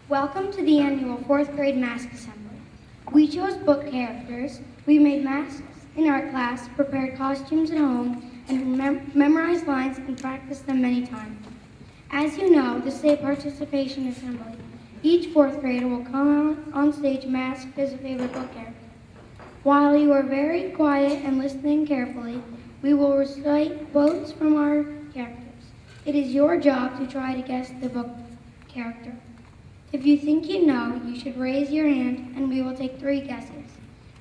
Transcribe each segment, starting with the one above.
Welcome to the annual 4th grade mask assembly. We chose book characters, we made masks in art class, prepared costumes at home, and memorized lines and practiced them many times. As you know, this is a participation assembly. Each 4th grader will come out on stage masked as a favorite book character. While you are very quiet and listening carefully, we will recite quotes from our characters. It is your job to try to guess the book character. If you think you know, you should raise your hand and we will take 3 guesses.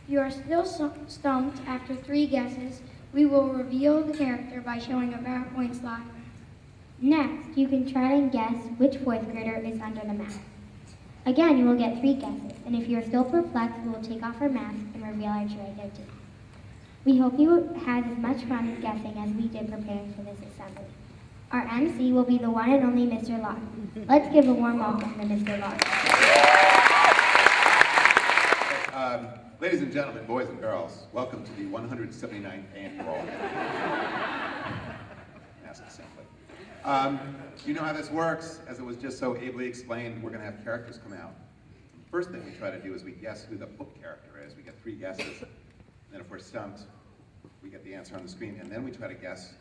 If you are still stumped after 3 guesses, we will reveal the character by showing a PowerPoint slide. Next, you can try and guess which 4th grader is under the mask. Again, you will get 3 guesses, and if you are still perplexed, we will take off our mask and reveal our true identity. We hope you had as much fun guessing as we did preparing for this assembly. Our MC will be the one and only Mr. Locke. Let's give a warm welcome to Mr. Locke. Ladies and gentlemen, boys and girls, welcome to the 179th annual mask assembly. You know how this works. As it was just so ably explained, we're going to have characters come out. The first thing we try to do is we guess who the book character is. We get 3 guesses. Then if we're stumped, we get the answer on the screen. And then we try to guess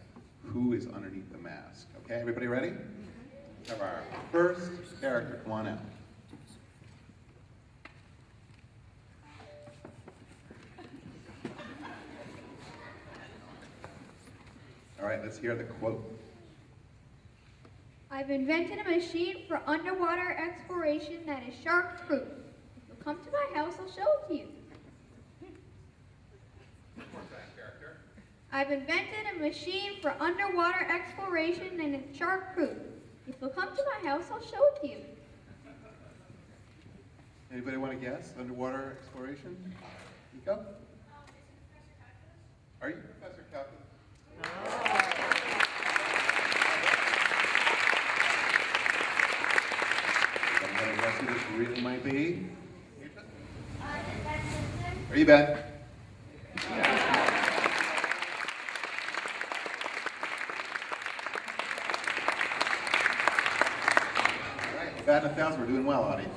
who is underneath the mask. Okay, everybody ready? We have our first character. Come on out. All right, let's hear the quote. I've invented a machine for underwater exploration that is shark-proof. If you'll come to my house, I'll show it to you. I've invented a machine for underwater exploration and it's shark-proof. If you'll come to my house, I'll show it to you. Anybody want to guess? Underwater exploration? Nico? Are you Professor Calculus? Anybody guess who this really might be? Are you Ben? Batting 1,000, we're doing well, audience.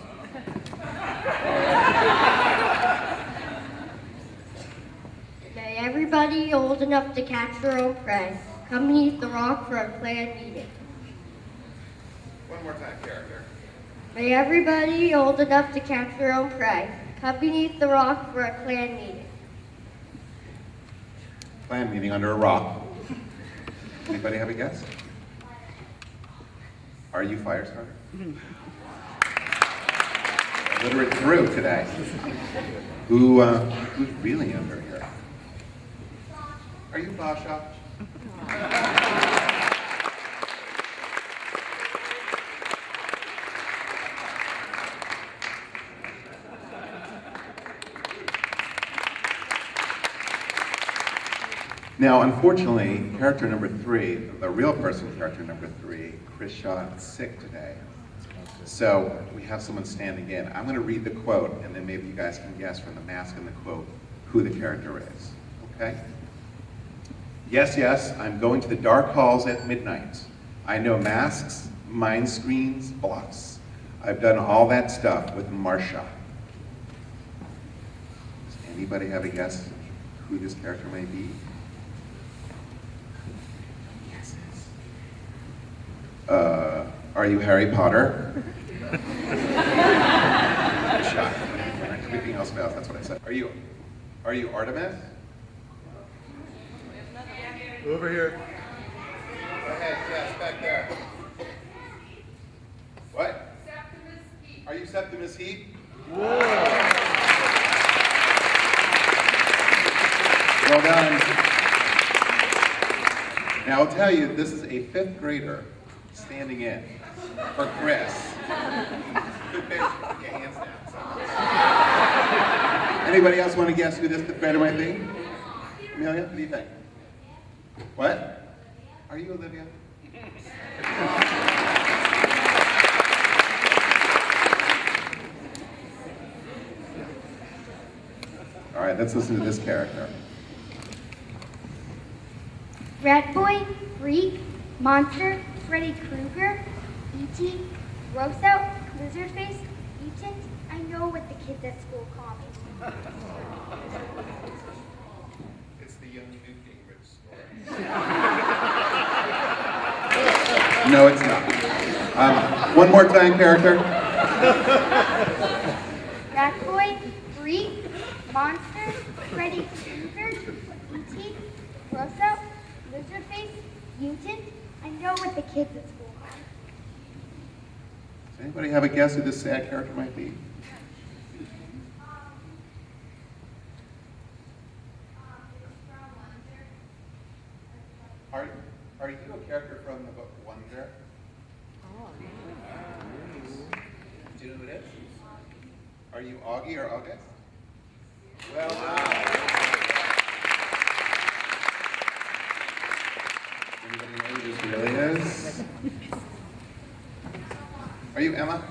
May everybody old enough to catch their own prey come beneath the rock for a planned meeting. One more time, character. May everybody old enough to catch their own prey come beneath the rock for a planned meeting. Planned meeting under a rock. Anybody have a guess? Are you Firestarter? Literate through today. Who's really under here? Are you Basha? Now, unfortunately, character number 3, the real person, character number 3, Chris Shaw, is sick today. So we have someone standing in. I'm going to read the quote, and then maybe you guys can guess from the mask and the quote who the character is. Okay? Yes, yes, I'm going to the dark halls at midnight. I know masks, mind screens, blocks. I've done all that stuff with Marsha. Does anybody have a guess who this character may be? Are you Harry Potter? Shot. Everything else fails, that's what I said. Are you Artemis? Over here. Go ahead, yes, back there. What? Septimus Heap. Are you Septimus Heap? Whoa. Well done. Now I'll tell you, this is a 5th grader standing in for Chris. Good pitch. Okay, hands down. Anybody else want to guess who this 5th grader might be? Amelia, what do you think? What? Are you Olivia? All right, let's listen to this character. Rat Boy, Freak, Monster, Freddy Krueger, E.T., Gross Out, Lizardface, mutant? I know what the kids at school call me. It's the young Newt Gingrich story. No, it's not. One more time, character. Rat boy, freak, monster, Freddy Krueger, E.T., Grosso, Lizardface, mutant. I know what the kids at school call me. Does anybody have a guess who this sad character might be? Are you a character from the book Wonder? Do you know who it is? Are you Augie or August? Well done. Anybody know who this really is? Are you Emma?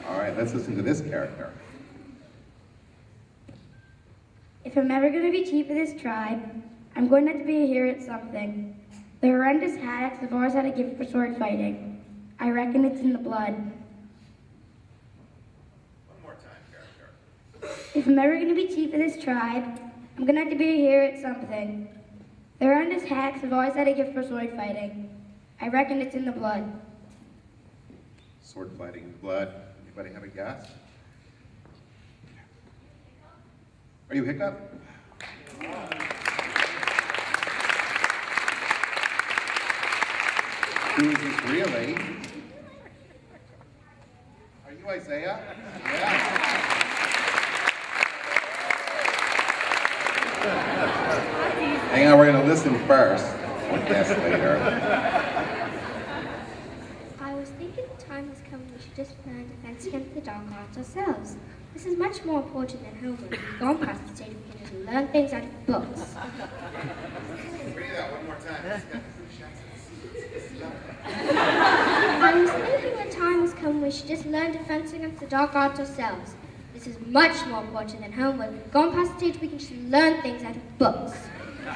All right, let's listen to this character. If I'm ever going to be chief of this tribe, I'm going to have to be a hero at something. The horrendous haddocks have always had a gift for sword fighting. I reckon it's in the blood. One more time, character. If I'm ever going to be chief of this tribe, I'm going to have to be a hero at something. The horrendous haddocks have always had a gift for sword fighting. I reckon it's in the blood. Sword fighting in blood. Anybody have a guess? Are you Hiccup? Who is this really? Are you Isaiah? Yeah. Hang on, we're going to listen first. We'll guess later. I was thinking the time has come we should just learn defense against the dark arts ourselves. This is much more important than homework. We've gone past the stage we can just learn things out of books. Read that one more time. I was thinking the time has come we should just learn defense against the dark arts ourselves. This is much more important than homework. We've gone past the stage we can just learn things out of books. A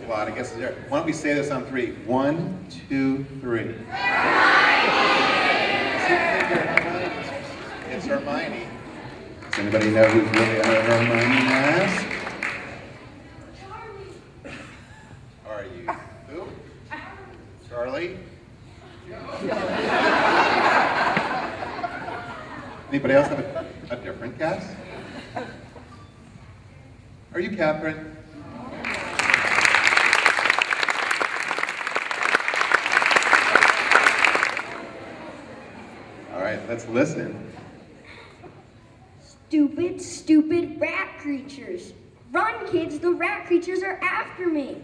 lot of guesses there. Why don't we say this on three? 1, 2, 3. It's Hermione. Does anybody know who's really under Hermione mask? Are you? Who? Charlie? Anybody else have a different guess? Are you Catherine? All right, let's listen. Stupid, stupid rat creatures. Run, kids, the rat creatures are after me.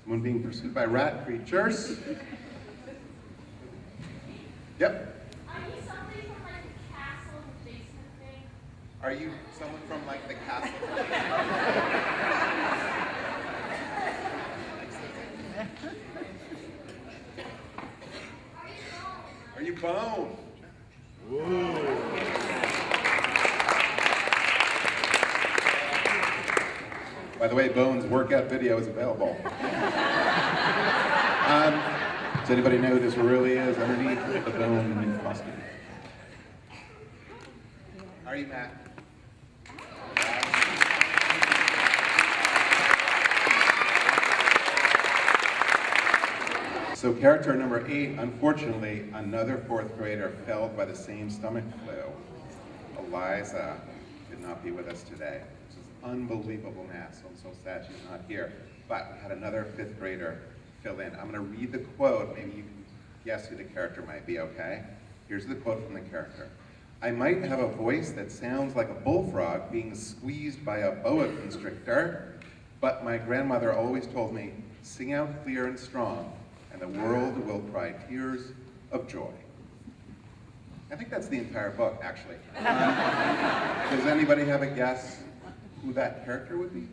Someone being pursued by rat creatures. Yep. Are you somebody from like the castle adjacent thing? Are you someone from like the castle? Are you Bone? By the way, Bone's workout video is available. Does anybody know who this really is underneath the Bone costume? Are you Matt? So character number 8, unfortunately, another 4th grader felled by the same stomach flu. Eliza could not be with us today. This is unbelievable math, so I'm so sad she's not here. But we had another 5th grader fill in. I'm going to read the quote. Maybe you can guess who the character might be, okay? Here's the quote from the character. I might have a voice that sounds like a bullfrog being squeezed by a boa constrictor, but my grandmother always told me, sing out clear and strong, and the world will cry tears of joy. I think that's the entire book, actually. Does anybody have a guess who that character would be?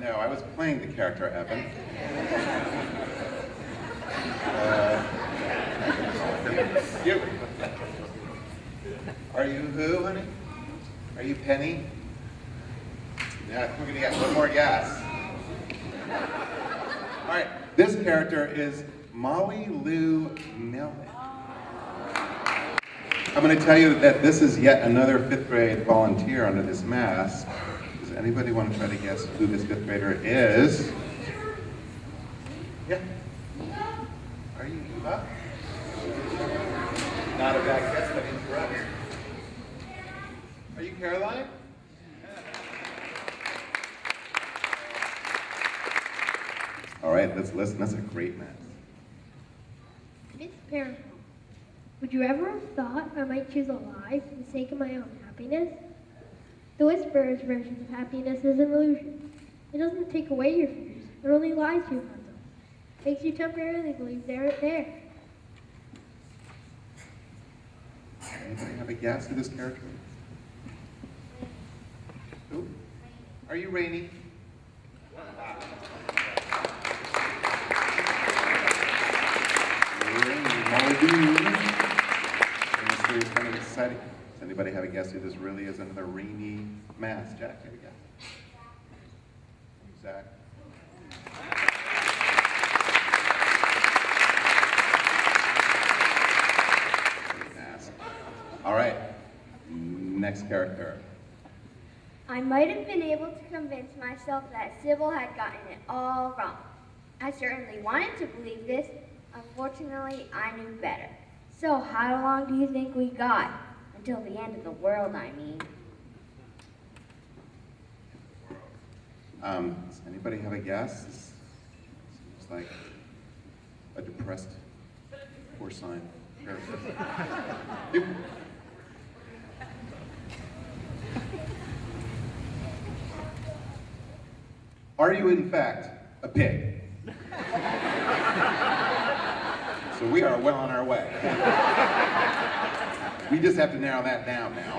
No, I was playing the character, Evan. You. Are you who, honey? Are you Penny? Yeah, we're gonna get one more guess. All right, this character is Molly Lou Melvin. I'm going to tell you that this is yet another 5th grade volunteer under this mask. Does anybody want to try to guess who this 5th grader is? Yeah. Are you Eva? Not a bad guess, but incorrect. Are you Caroline? All right, let's listen. That's a great mask. Miss Parent, would you ever have thought I might choose a lie for the sake of my own happiness? The Whisperer's version of happiness is an illusion. It doesn't take away your fears, it only lies to you about them. Makes you temporarily believe they aren't there. Anybody have a guess who this character is? Who? Are you Rainy? This is kind of exciting. Does anybody have a guess who this really is under the rainy mask? Jack, have a guess? Zach? Mask. All right. Next character. I might have been able to convince myself that Sybil had gotten it all wrong. I certainly wanted to believe this. Unfortunately, I knew better. So how long do you think we got? Until the end of the world, I mean. Does anybody have a guess? This seems like a depressed porcine character. Yep. Are you in fact a pig? So we are well on our way. We just have to narrow that down now.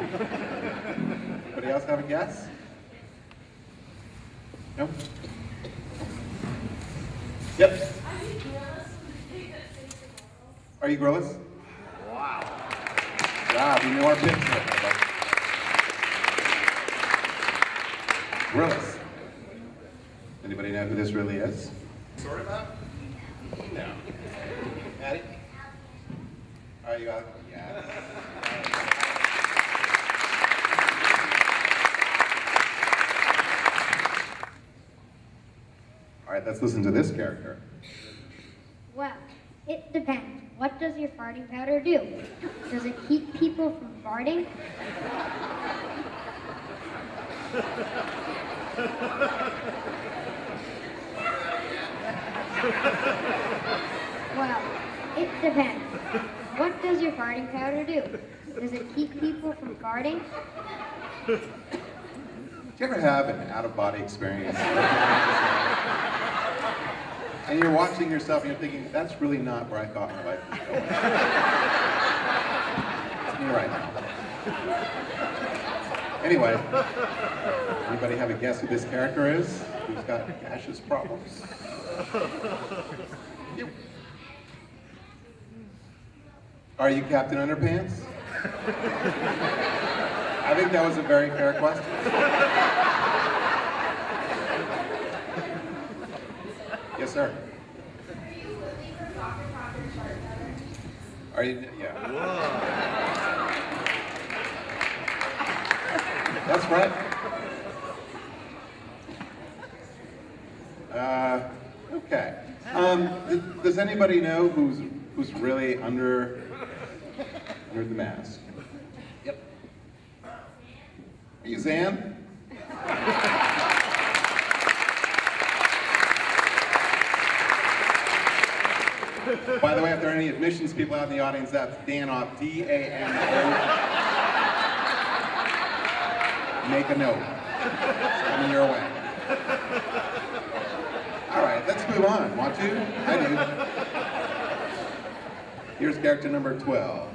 Anybody else have a guess? No? Yep. Are you Grillis? Wow. Wow, we know our pigs here. Grillis. Anybody know who this really is? Sort of up? No. Maddie? Are you out? Yeah. All right, let's listen to this character. Well, it depends. What does your farting powder do? Does it keep people from farting? Well, it depends. What does your farting powder do? Does it keep people from farting? Do you ever have an out-of-body experience? And you're watching yourself and you're thinking, that's really not where I thought my life was going. It's me right now. Anyway, anybody have a guess who this character is? Who's got gaseous problems? You. Are you Captain Underpants? I think that was a very fair question. Yes, sir. Are you? Yeah. That's right. Okay. Does anybody know who's really under the mask? Yep. Are you Zan? By the way, if there are any admissions people out in the audience, that's Danoff, D-A-N-O. Make a note. It's coming your way. All right, let's move on. Want to? I do. Here's character number 12.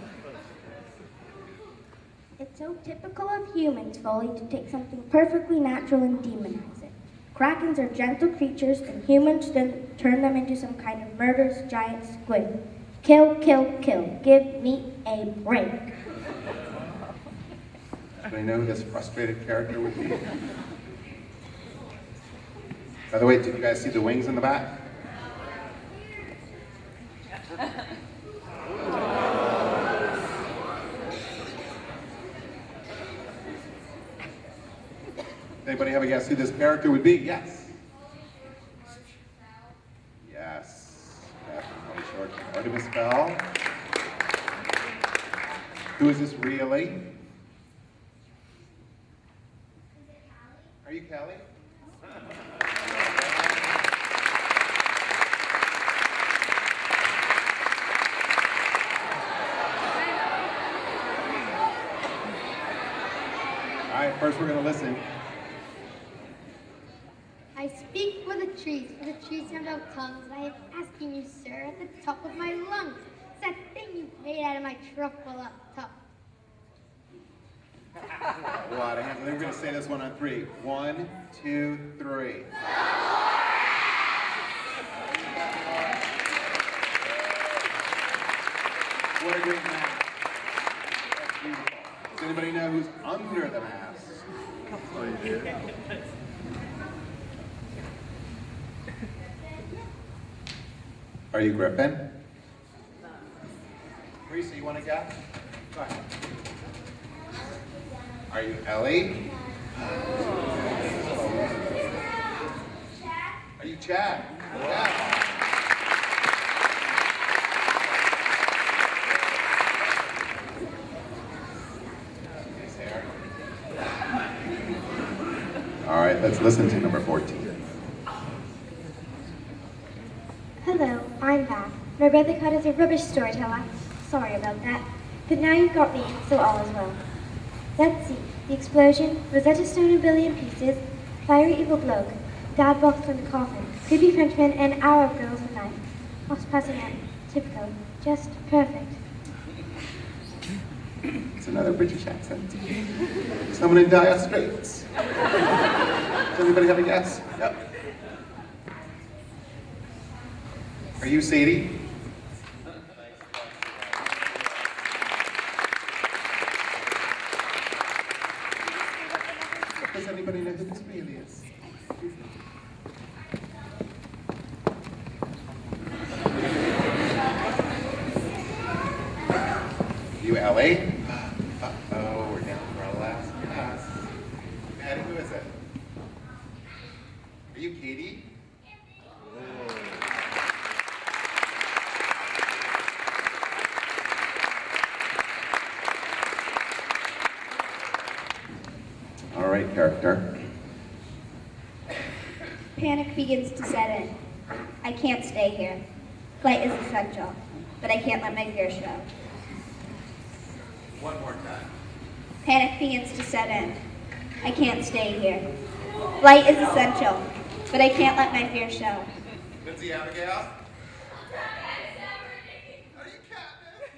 It's so typical of humans, Foley, to take something perfectly natural and demonize it. Krakens are gentle creatures, and humans turn them into some kind of murderous giant squid. Kill, kill, kill. Give me a break. Anybody know who this frustrated character would be? By the way, did you guys see the wings in the back? Anybody have a guess who this character would be? Yes. Yes. Definitely short. Artemis Fowl. Who is this really? Are you Kelly? All right, first we're going to listen. I speak for the trees have no tongues. I am asking you, sir, at the top of my lungs. It's that thing you made out of my truffle up top. A lot of hands. I think we're going to say this one on three. 1, 2, 3. What a great mask. That's beautiful. Does anybody know who's under the mask? Oh, you do? Are you Griffin? Teresa, you want to guess? Go ahead. Are you Ellie? Are you Chad? Yeah. All right, let's listen to number 14. Hello, I'm back. My brother caught as a rubbish storyteller. Sorry about that. But now you've got me, so all is well. Let's see. The explosion, Rosetta Stone a billion pieces, fiery evil bloke, dad box on the coffin, creepy Frenchman, and Arab girls with knife. Off passing out. Typical. Just perfect. It's another British accent. Someone in dire straits. Does anybody have a guess? Yep. Are you Sadie? Does anybody know who this really is? You Ellie? Uh-oh, we're down for our last class. Maddie, who is it? Are you Katie? All right, character. Panic begins to set in. I can't stay here. Flight is essential, but I can't let my fear show. One more time. Panic begins to set in. I can't stay here. Flight is essential, but I can't let my fear show. Lindsay Abigail? Are you Katniss?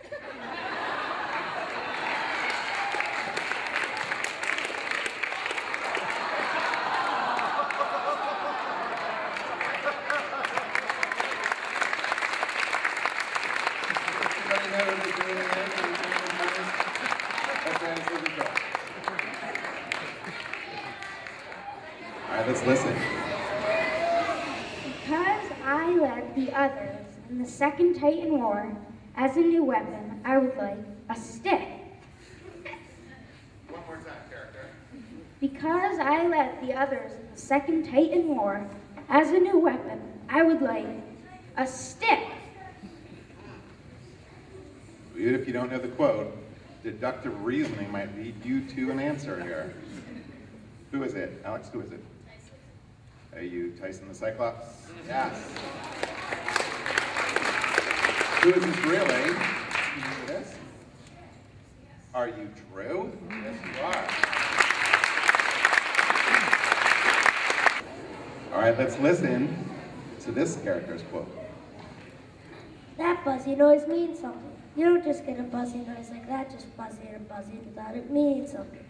Everybody know who this really is? That's right, it's Lindsay Abigail. All right, let's listen. Because I led the others in the Second Titan War, as a new weapon, I would like a stick. One more time, character. Because I led the others in the Second Titan War, as a new weapon, I would like a stick. Even if you don't know the quote, deductive reasoning might lead you to an answer here. Who is it? Alex, who is it? Are you Tyson the Cyclops? Yes. Who is this really? Who is this? Are you Drew? Yes, you are. All right, let's listen to this character's quote. That buzzy noise means something. You don't just get a buzzy noise like that, just buzzing and buzzing without it meaning something.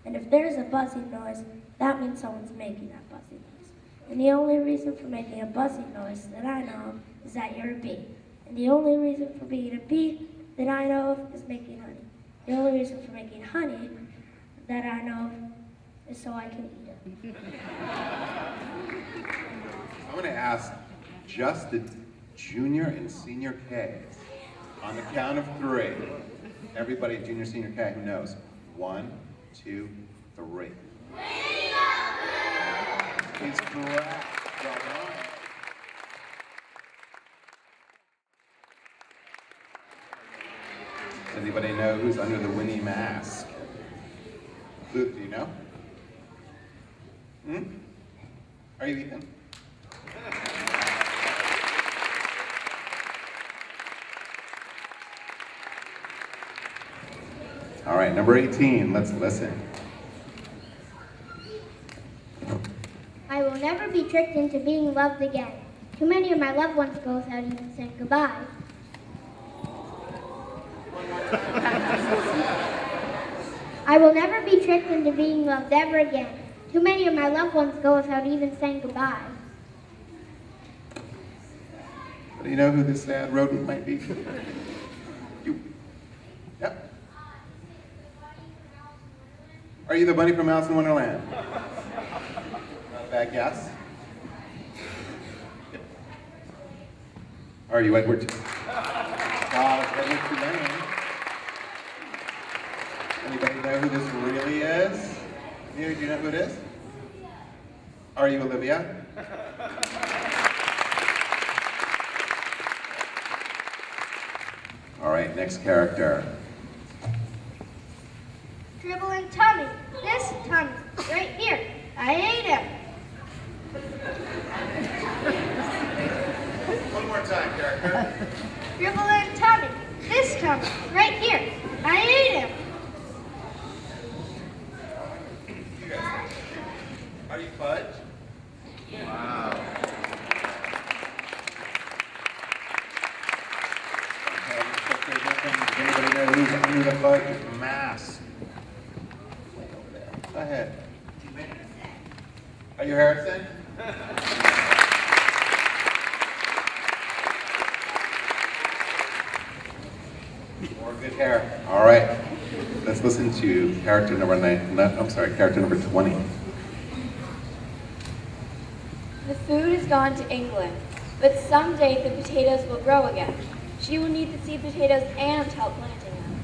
And if there's a buzzy noise, that means someone's making that buzzy noise. And the only reason for making a buzzy noise that I know of is that you're a bee. And the only reason for being a bee that I know of is making honey. The only reason for making honey that I know of is so I can eat it. I'm going to ask just the junior and senior Ks on the count of 3. Everybody, junior, senior K, who knows? 1, 2, 3. He's correct. Well done. Does anybody know who's under the Winnie mask? Luke, do you know? Are you Ethan? All right, number 18, let's listen. I will never be tricked into being loved again. Too many of my loved ones go without even saying goodbye. I will never be tricked into being loved ever again. Too many of my loved ones go without even saying goodbye. Do you know who this sad rodent might be? You. Yep. Are you the bunny from Alice in Wonderland? Not a bad guess. Yep. Are you Edward? It's Edward Tulane. Anybody know who this really is? Do you know who it is? Are you Olivia? All right, next character. Dribble and tummy. This tummy, right here. I ate him. One more time, character. Dribble and tummy. This tummy, right here. I ate him. You guys. Are you Fudge? Wow. Does anybody know who's under the Fudge mask? Way over there. Go ahead. Are you Harrison? More good hair. All right. Let's listen to character number 20. The food has gone to England, but someday the potatoes will grow again. She will need the seed potatoes and help planting them.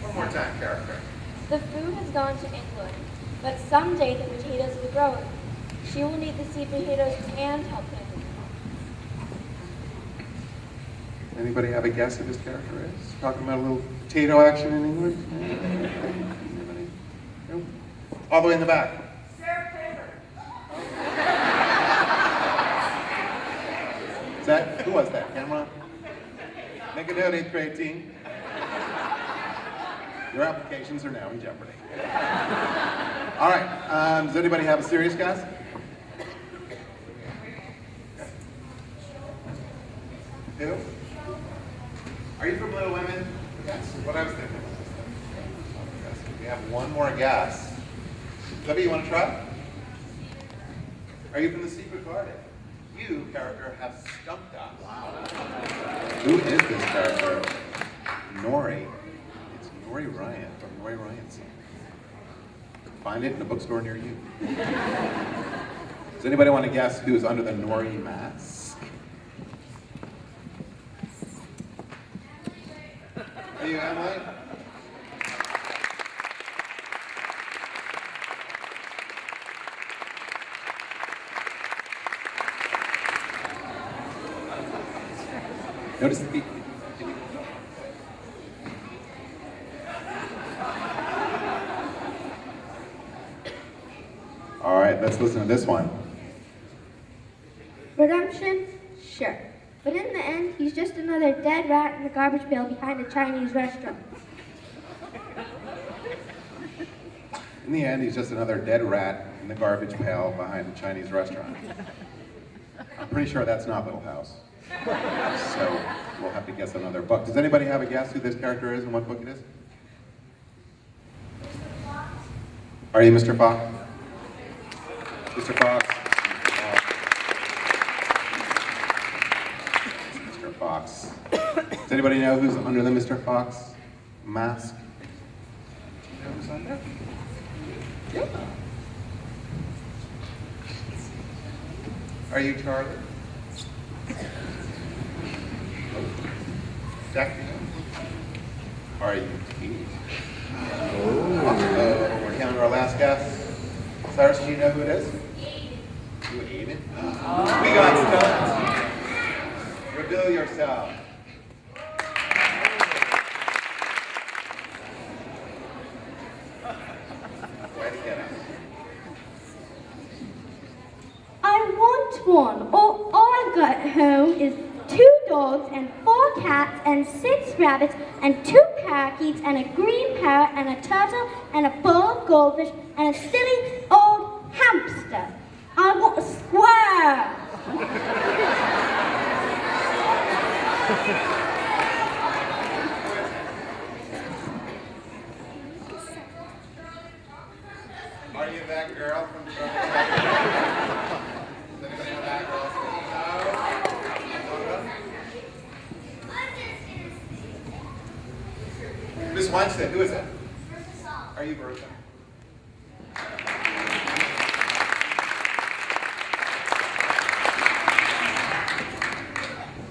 One more time, character. The food has gone to England, but someday the potatoes will grow again. She will need the seed potatoes and help planting them. Anybody have a guess who this character is? Talking about a little potato action in England? Anybody? Nope. All the way in the back. Who was that? Camera? Make a note, 8th grade team. Your applications are now in jeopardy. All right, does anybody have a serious guess? Who? Are you from Little Women? That's what I was thinking. We have one more guess. Libby, you want to try? Are you from The Secret Garden? You, character, have stumped us. Wow. Who is this character? Nori. It's Nori Ryan from Nori Ryan's. Find it in a bookstore near you. Does anybody want to guess who's under the Nori mask? Are you Emily? Notice the people. All right, let's listen to this one. Redemption? Sure. But in the end, he's just another dead rat in the garbage pail behind a Chinese restaurant. In the end, he's just another dead rat in the garbage pail behind a Chinese restaurant. I'm pretty sure that's not Little House. So we'll have to guess another book. Does anybody have a guess who this character is and what book it is? Are you Mr. Fox? Mr. Fox? Mr. Fox. Does anybody know who's under the Mr. Fox mask? on there? Yeah. Are you Charlie? Jack? Are you Pete? We're down to our last guest. Cyrus, do you know who it is? You Aiden? We got stumped. Reveal yourself. Way to get us. I want one. All I've got at home is 2 dogs and 4 cats and 6 rabbits and 2 parakeets and a green parrot and a turtle and a bowl of goldfish and a silly old hamster. I want a square. Are you that girl from Does anybody know that girl? No? Miss Weinstein, who is it? Are you Bertha?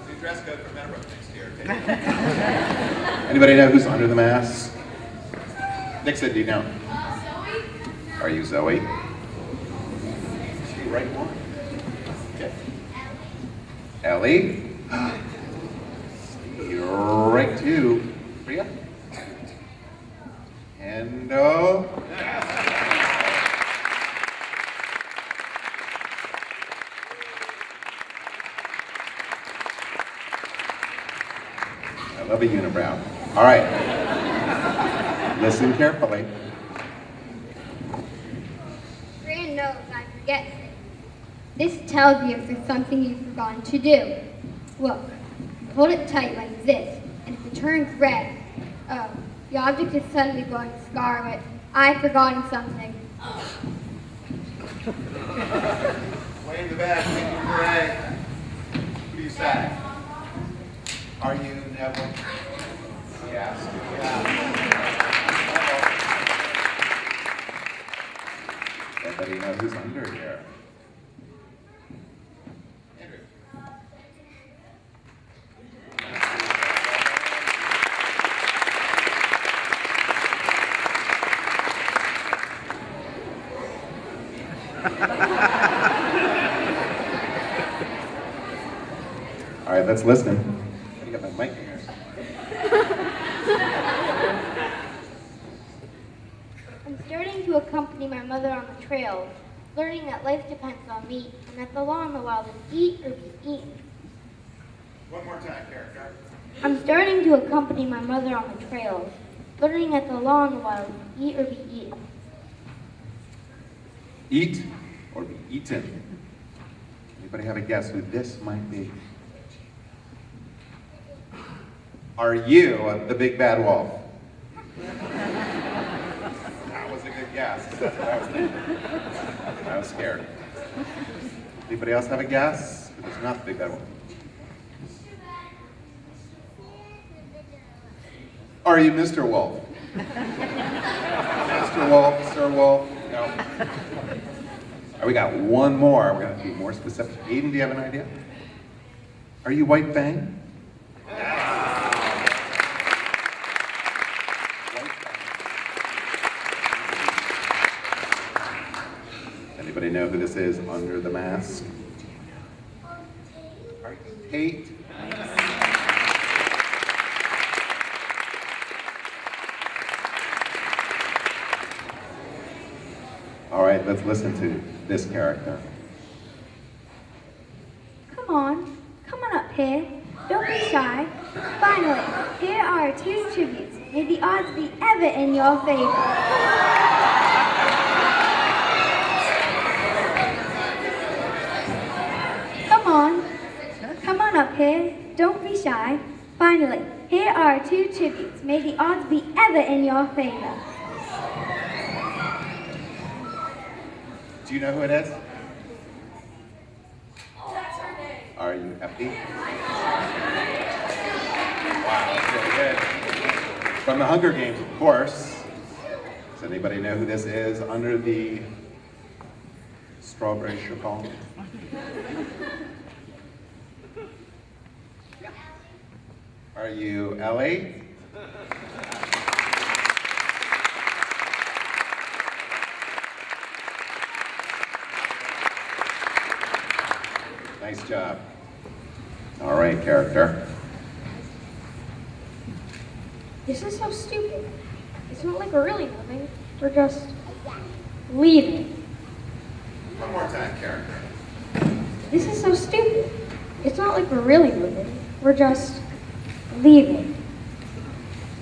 New dress code for Meadowbrook next year. Anybody know who's under the mask? Nixon, do you know? Zoe? Are you Zoe? Is she right one? Okay. Ellie? You're right two. Priya? Hendo? I love a unibrow. All right. Listen carefully. Gran knows I forget things. This tells you if there's something you've forgotten to do. Look, hold it tight like this, and if it turns red, oh, the object is suddenly going scarlet. I've forgotten something. Way in the back, thank you, Greg. Who do you say? Are you Neville? Yes. Yeah. Anybody know who's under here? Andrew. All right, let's listen. I got my mic here. I'm starting to accompany my mother on the trails, learning that life depends on me, and that the law in the wild is eat or be eaten. One more time, character. I'm starting to accompany my mother on the trails, learning that the law in the wild is eat or be eaten. Eat or be eaten. Anybody have a guess who this might be? Are you the big bad wolf? That was a good guess. That's what I was thinking. I was scared. Anybody else have a guess? It's not the big bad wolf. Are you Mr. Wolf? Mr. Wolf, Sir Wolf? No. All right, we got one more. We're going to be more specific. Aiden, do you have an idea? Are you White Fang? Anybody know who this is under the mask? Are you Kate? All right, let's listen to this character. Come on up here. Don't be shy. Finally, here are 2 tributes. May the odds be ever in your favor. Come on up here. Don't be shy. Finally, here are 2 tributes. May the odds be ever in your favor. Do you know who it is? Are you happy? Wow, that's really good. From the Hunger Games, of course. Does anybody know who this is under the strawberry chiffon? Are you Ellie? Nice job. All right, character. This is so stupid. It's not like we're really moving. We're just leaving. One more time, character. This is so stupid. It's not like we're really moving. We're just leaving.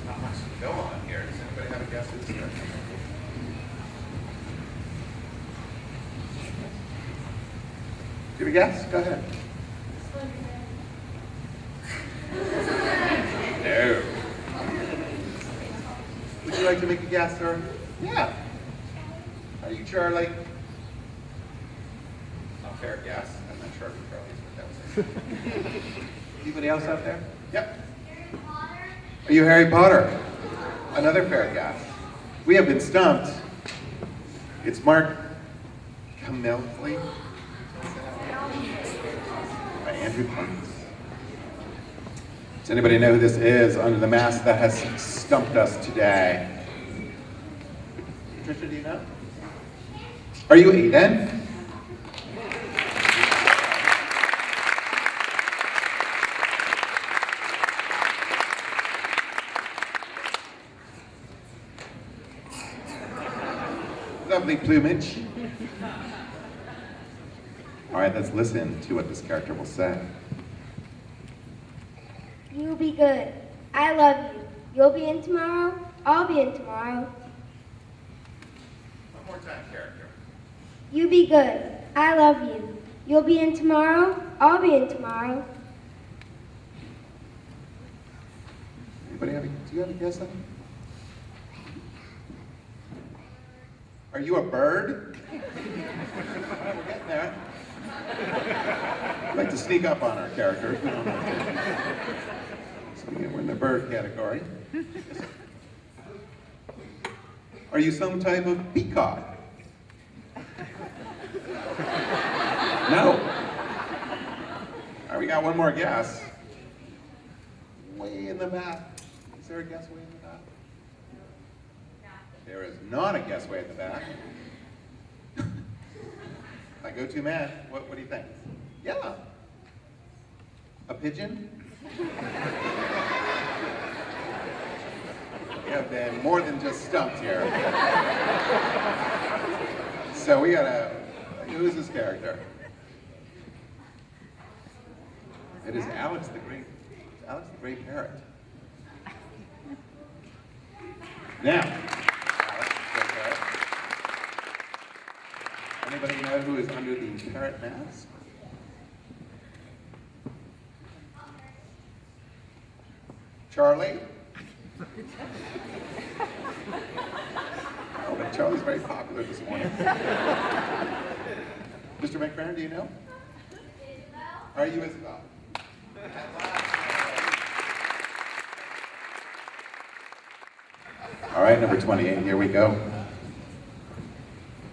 Not much to go on here. Does anybody have a guess who this character is? Do you have a guess? Go ahead. No. Would you like to make a guess, sir? Yeah. Are you Charlie? Not fair guess. I'm not sure if Charlie's, but that was it. Anybody else out there? Yep. Harry Potter. Are you Harry Potter? Another fair guess. We have been stumped. It's Mark Camillfleet. By Andrew Clements. Does anybody know who this is under the mask that has stumped us today? Patricia, do you know? Are you Aiden? Lovely plumage. All right, let's listen to what this character will say. You be good. I love you. You'll be in tomorrow. I'll be in tomorrow. One more time, character. You be good. I love you. You'll be in tomorrow. I'll be in tomorrow. Anybody do you have a guess on it? Are you a bird? We're getting there. I'd like to sneak up on our characters. We don't have to. So we're in the bird category. Are you some type of peacock? No. All right, we got one more guess. Way in the back. Is there a guess way in the back? There is not a guess way at the back. My go-to man. What do you think? Yeah. A pigeon? We have been more than just stumped here. So we gotta, who is this character? It is Alex the Great. It's Alex the Great Parrot. Now, Alex the Great Parrot. Anybody know who is under the parrot mask? Charlie? Oh, but Charlie's very popular this morning. Mr. McFerrin, do you know? Are you Isabel? All right, number 28, here we go.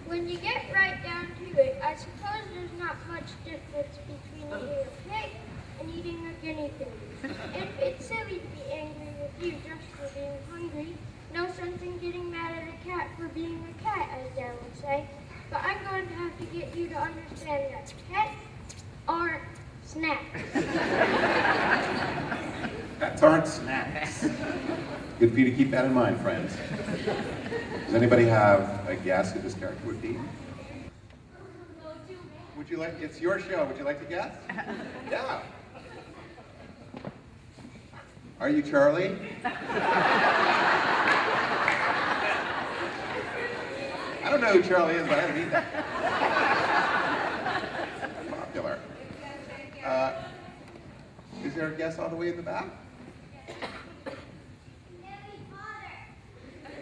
When you get right down to it, I suppose there's not much difference between eating a pig and eating a guinea pig. It's silly to be angry with you just for being hungry. No sense in getting mad at a cat for being a cat, as Dan would say. But I'm going to have to get you to understand that cats aren't snacks. Cats aren't snacks. Good for you to keep that in mind, friends. Does anybody have a guess who this character would be? Would you like, it's your show, would you like to guess? Yeah. Are you Charlie? I don't know who Charlie is, but I haven't eaten that. Popular. Is there a guess all the way in the back?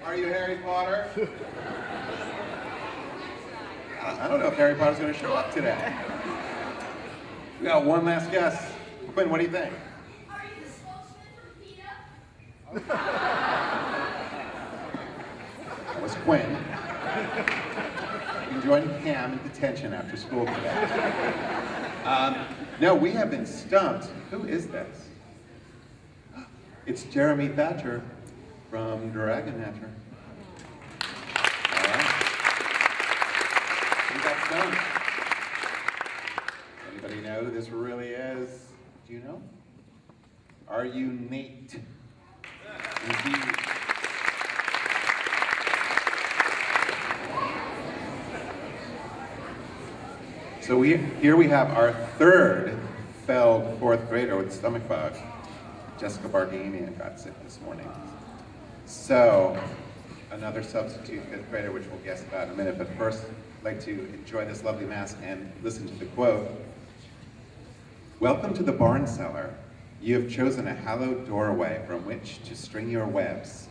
Are you Harry Potter? I don't know if Harry Potter's going to show up today. We got one last guess. Quinn, what do you think? Are you the spokesman for PETA? That was Quinn. You can join Pam in detention after school today. No, we have been stumped. Who is this? It's Jeremy Thatcher from Dragon Hatcher. All right. We got stumped. Anybody know who this really is? Do you know? Are you Nate? Indeed. So here we have our third failed fourth grader with stomach bug. Jessica Bargamian got sick this morning. So another substitute fifth grader, which we'll guess about in a minute. But first, I'd like to enjoy this lovely mask and listen to the quote. Welcome to the barn cellar. You have chosen a hallowed doorway from which to string your webs.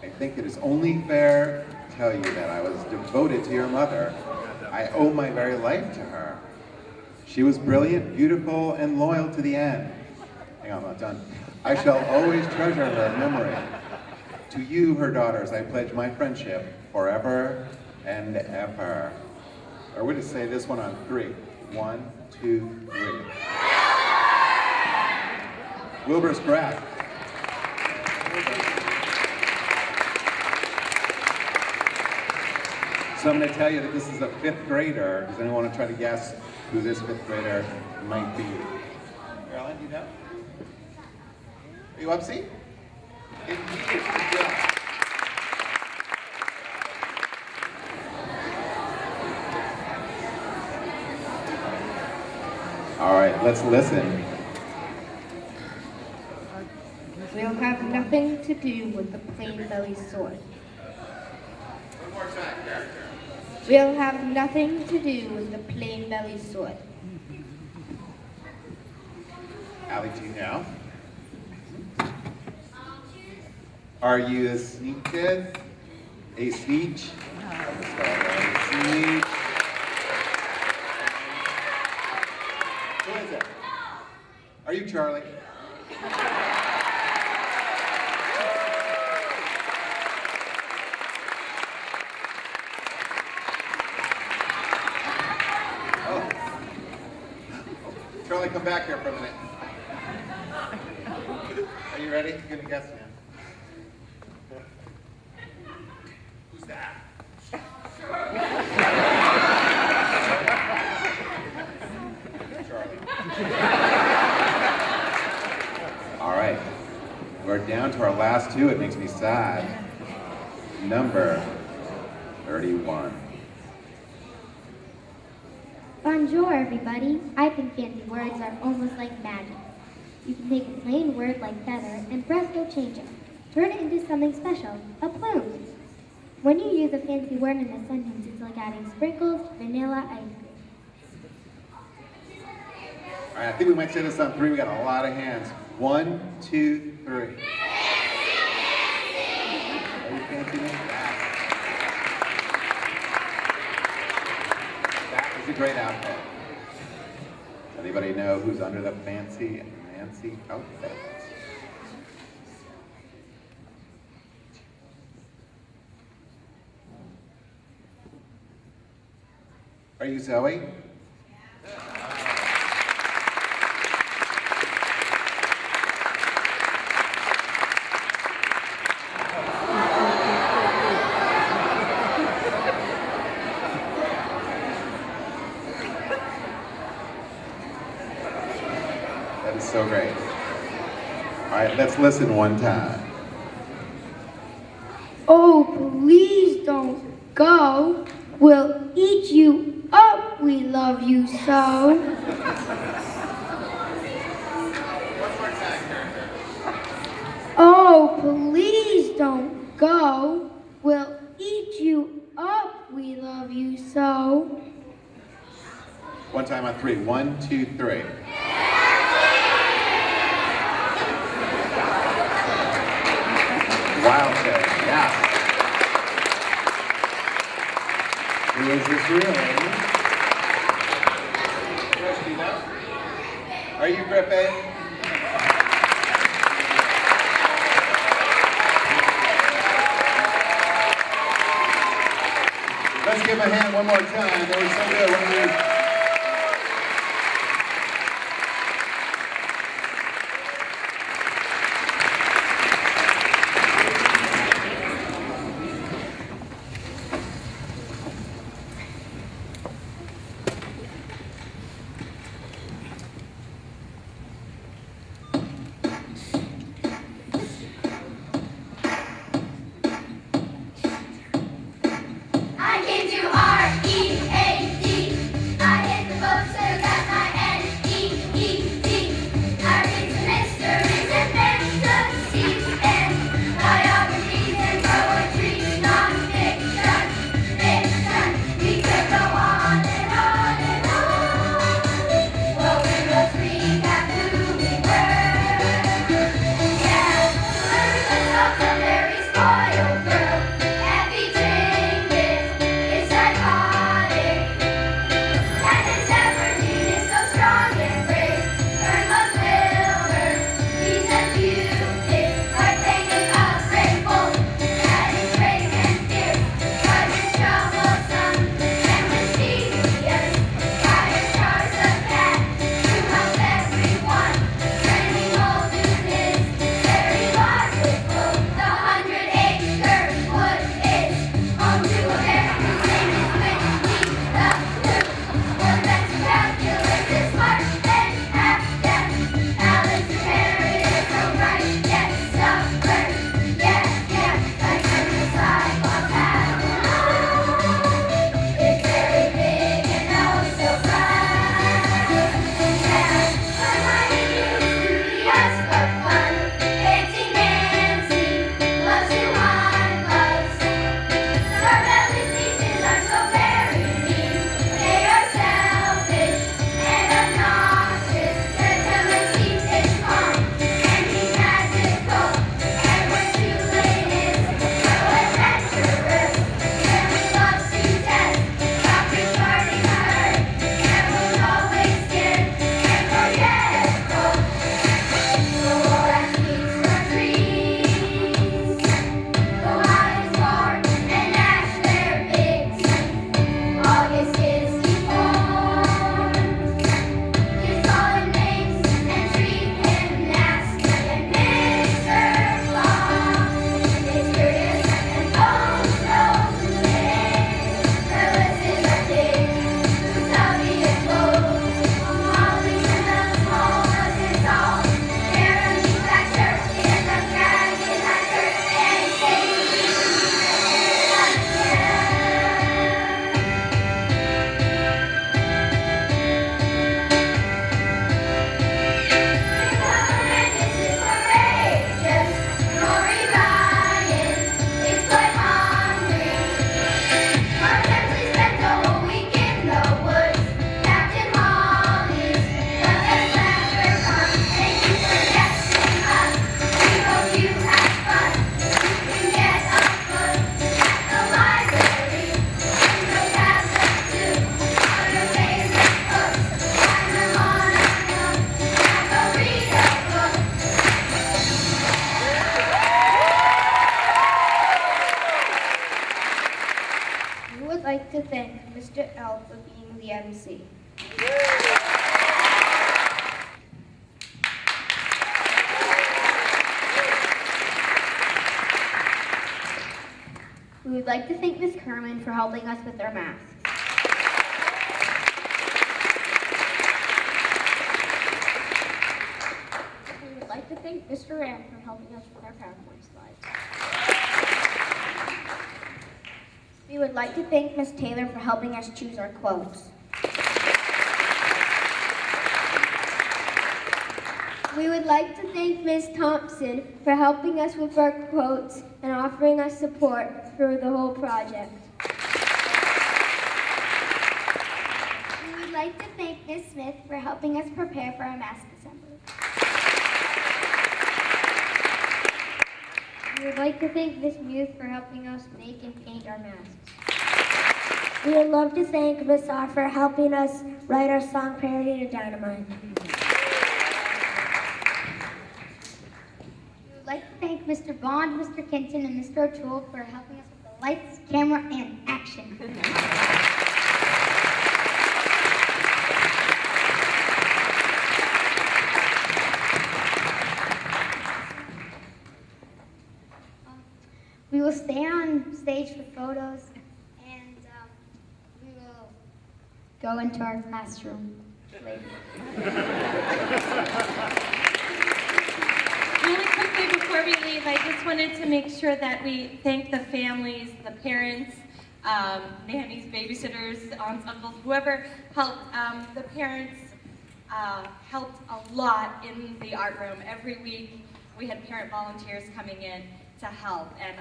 I think it is only fair to tell you that I was devoted to your mother. I owe my very life to her. She was brilliant, beautiful, and loyal to the end. Hang on, I'm not done. I shall always treasure her memory. To you, her daughters, I pledge my friendship forever and ever. Or we'll just say this one on three. 1, 2, 3. Wilbur's correct. So I'm going to tell you that this is a fifth grader. Does anyone want to try to guess who this fifth grader might be? Carolyn, do you know? Are you up, see? Indeed. Good job. All right, let's listen. We'll have nothing to do with the plain belly sword. One more time, character. We'll have nothing to do with the plain belly sword. Allie, do you know? Are you a sneak kid? A sneech? Sneech. Who is it? Are you Charlie? Oh. Charlie, come back here for a minute. Are you ready? You're gonna guess now. Who's that? Charlie. All right. We're down to our last two. It makes me sad. Number 31. Bonjour, everybody. I think fancy words are almost like magic. You can take a plain word like feather and presto change it. Turn it into something special, a plume. When you use a fancy word in a sentence, it's like adding sprinkles, vanilla ice cream. All right, I think we might say this on three. We got a lot of hands. 1, 2, 3. Are you fancy name? That was a great outfit. Does anybody know who's under the fancy Nancy outfit? Are you Zoe? That is so great. All right, let's listen one time. Oh, please don't go. We'll eat you up. We love you so. Oh, please don't go. We'll eat you up. We love you so. One time on three. 1, 2, 3. Wild show, yeah. Who is this really? Christina? Are you Griffin? Let's give a hand one more time. They were so good, weren't they? I came to R-E-A-D. I hit the boat so got my N-E-E-D. I read some mysteries and fantasies and biographies and poetry, non-fiction, fiction. We could go on and on and on. Well, we must recap who we were. Yeah, learn ourselves a very spoiled girl. Happy drinking is psychotic. Candace Everdeen is so strong and brave. Irma Wilbur, he's a Cupid. Like Bacon of Grateful, that is brave and fierce. But it's troublesome and mischievous. Fire stars a cat who helps everyone. Training Muldoon is very logical. The 100-acre wood is home to a bear whose name is Winnie the Pooh. One that's calculus is smart and half-deaf. Alice is Harriet, so bright yet stubborn. Yeah, like the Cyclops have it's very big and oh so bright. Yeah, Hermione used to be us for fun. Fancy Nancy loves to hunt bugs. Scarvelli speeches are so very mean. They are selfish and obnoxious. Tertullus keeps his calm and he's magical. Edward Tulane is so adventurous. Mary loves to test. Doctors guarding her. Everyone's always scared and forgetful. The Laura speaks for trees. The lions roar and gnash their bigs. August is deformed. Kids call him names and treat him nasty. And Mr. Fox is curious and bones knows his name. Phyllis is a pig who's stubby and bold. Molly's a small cousin doll. Jeremy Thatcher is a dragon hunter and Sadie is a This is courageous. Rory Ryan is quite hungry. Mark Hemsley spent the whole week in the woods. Captain Holly's the best ever fun. Thank you for guessing us. We hope you had fun. You can get a book at the library. And those have them too. All your favorite books. Find them on a nook. Now go read a book. We would like to thank Mr. L for being the MC. We would like to thank Ms. Kerman for helping us with our masks. We would like to thank Mr. Ram for helping us with our PowerPoint slides. We would like to thank Ms. Taylor for helping us choose our quotes. We would like to thank Ms. Thompson for helping us with our quotes and offering us support through the whole project. We would like to thank Ms. Smith for helping us prepare for our mask assembly. We would like to thank Miss Muse for helping us make and paint our masks. We would love to thank Miss R for helping us write our song parody to Dynamite. We would like to thank Mr. Bond, Mr. Kenton, and Mr. O'Toole for helping us with the Lights, camera, and action. We will stay on stage for photos, and we will go into our classroom later. Really quickly before we leave, I just wanted to make sure that we thank the families, the parents, nannies, babysitters, aunts, uncles, whoever helped. The parents helped a lot in the art room. Every week we had parent volunteers coming in to help, and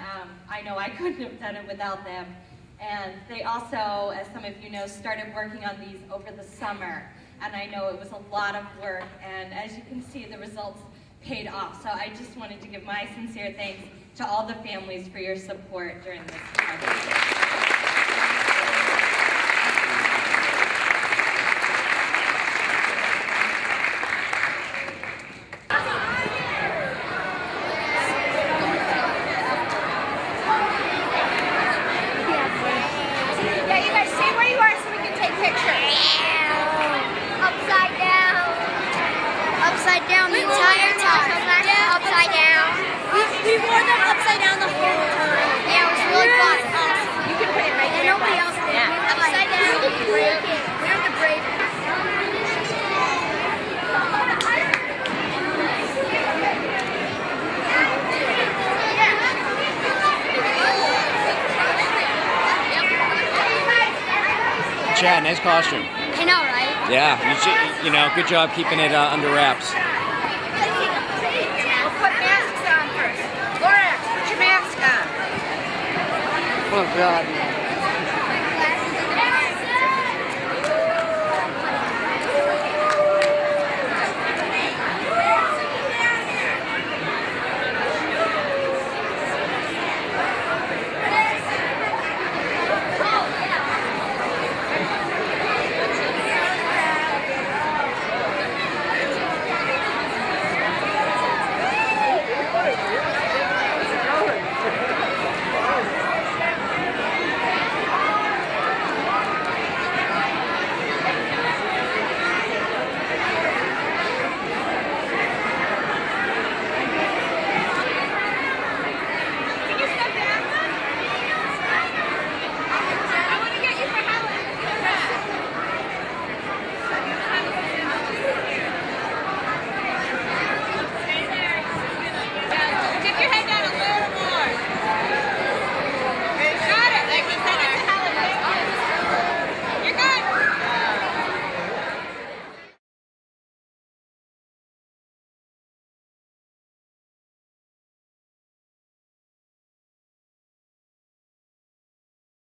I know I couldn't have done it without them. And they also, as some of you know, started working on these over the summer, and I know it was a lot of work, and as you can see, the results paid off. So I just wanted to give my sincere thanks to all the families for your support during this time. Upside down the entire time. Yeah. Upside down. We wore them upside down the whole time. Yeah, it was really fun. Awesome. You can put it right there. Nobody else did. Yeah. Upside down. We're the brave. Chad, nice costume. I know, right? Yeah, you know, good job keeping it under wraps. We'll put masks on first. Laura, put your mask on. Oh, God.